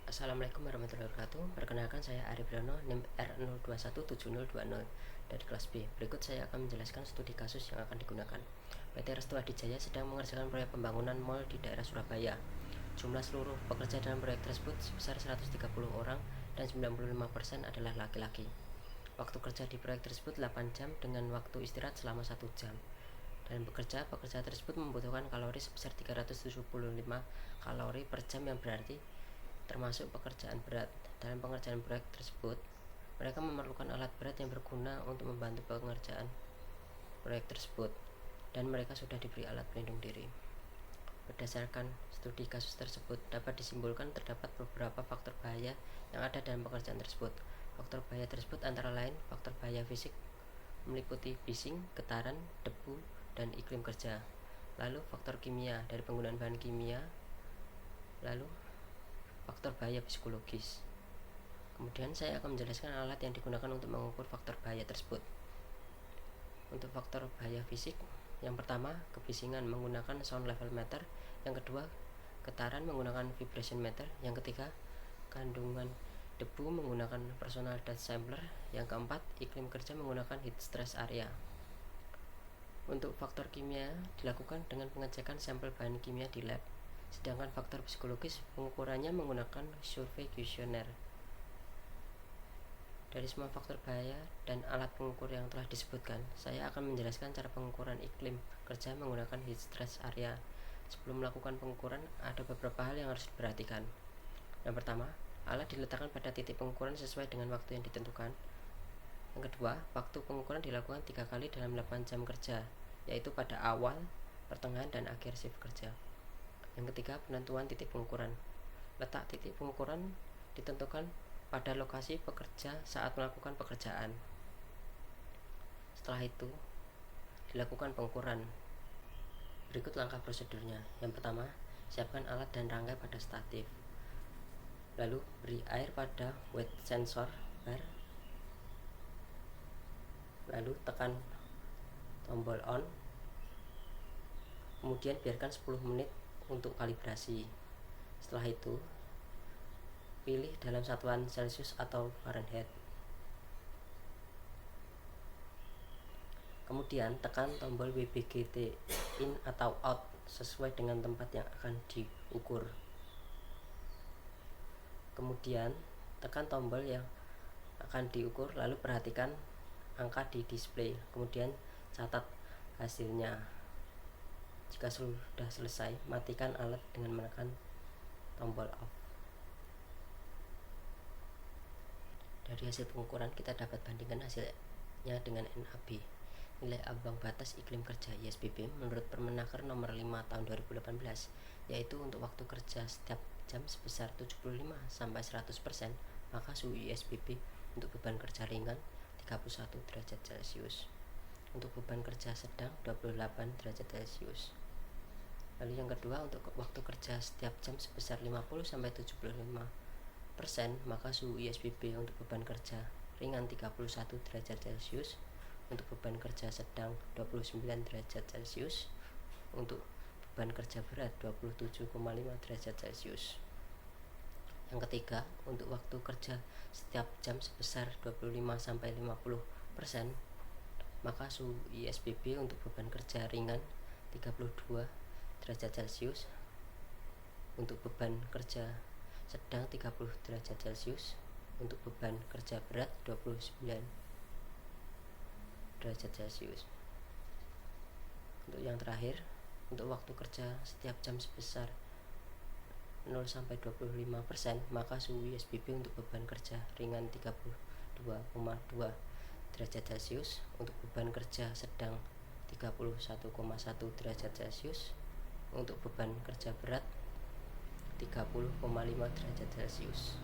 Assalamualaikum warahmatullahi wabarakatuh. Perkenalkan, saya Ari Brano, NIM R02170220 dari kelas B. Berikut saya akan menjelaskan studi kasus yang akan digunakan. PT Restu Adijaya sedang mengerjakan proyek pembangunan mal di daerah Surabaya. Jumlah seluruh pekerja dalam proyek tersebut sebesar 130 orang dan 95% adalah laki-laki. Waktu kerja di proyek tersebut 8 jam dengan waktu istirahat selama 1 jam. Dalam pekerja tersebut membutuhkan kalori sebesar 375 kalori per jam, yang berarti termasuk pekerjaan berat. Dalam pengerjaan proyek tersebut, mereka memerlukan alat berat yang berguna untuk membantu pengerjaan proyek tersebut, dan mereka sudah diberi alat pelindung diri. Berdasarkan studi kasus tersebut, dapat disimpulkan terdapat beberapa faktor bahaya yang ada dalam pekerjaan tersebut. Faktor bahaya tersebut antara lain faktor bahaya fisik, meliputi bising, getaran, debu, dan iklim kerja. Lalu faktor kimia dari penggunaan bahan kimia. Lalu faktor bahaya psikologis. Kemudian saya akan menjelaskan alat yang digunakan untuk mengukur faktor bahaya tersebut. Untuk faktor bahaya fisik, yang pertama kebisingan menggunakan sound level meter, yang kedua getaran menggunakan vibration meter, yang ketiga kandungan debu menggunakan personal dust sampler, yang keempat iklim kerja menggunakan heat stress area. Untuk faktor kimia dilakukan dengan pengecekan sampel bahan kimia di lab. Sedangkan faktor psikologis pengukurannya menggunakan survei kuesioner. Dari semua faktor bahaya dan alat pengukur yang telah disebutkan, saya akan menjelaskan cara pengukuran iklim kerja menggunakan heat stress area. Sebelum melakukan pengukuran, ada beberapa hal yang harus diperhatikan. Yang pertama, alat diletakkan pada titik pengukuran sesuai dengan waktu yang ditentukan. Yang kedua, waktu pengukuran dilakukan 3 kali dalam 8 jam kerja, yaitu pada awal, pertengahan, dan akhir shift kerja. Yang ketiga, penentuan titik pengukuran. Letak titik pengukuran ditentukan pada lokasi pekerja saat melakukan pekerjaan. Setelah itu, dilakukan pengukuran. Berikut langkah prosedurnya. Yang pertama, siapkan alat dan rangkai pada statif. Lalu, beri air pada weight sensor bar. Lalu, tekan tombol on. Kemudian biarkan 10 menit untuk kalibrasi. Setelah itu, pilih dalam satuan Celcius atau Fahrenheit. Kemudian tekan tombol WBGT in atau out sesuai dengan tempat yang akan diukur. Kemudian tekan tombol yang akan diukur, lalu perhatikan angka di display. Kemudian catat hasilnya. Jika sudah selesai, matikan alat dengan menekan tombol off. Dari hasil pengukuran kita dapat bandingkan hasilnya dengan NAB. Nilai ambang batas iklim kerja ISBB menurut Permenaker nomor 5 tahun 2018, yaitu untuk waktu kerja setiap jam sebesar 75 sampai 100%, maka suhu ISBB untuk beban kerja ringan 31 derajat Celcius. Untuk beban kerja sedang 28 derajat Celcius. Lalu yang kedua, untuk waktu kerja setiap jam sebesar 50 sampai 75%, maka suhu ISBB untuk beban kerja ringan 31 derajat Celcius, untuk beban kerja sedang 29 derajat Celcius, untuk beban kerja berat 27,5 derajat Celcius. Yang ketiga, untuk waktu kerja setiap jam sebesar 25 sampai 50%, maka suhu ISBB untuk beban kerja ringan 32 derajat Celcius, untuk beban kerja sedang 30 derajat Celcius, untuk beban kerja berat 29 derajat Celcius. Untuk yang terakhir, untuk waktu kerja setiap jam sebesar 0 sampai 25%, maka suhu ISBB untuk beban kerja ringan 32,2 derajat Celcius, untuk beban kerja sedang 31,1 derajat Celcius, untuk beban kerja berat 30,5 derajat Celcius.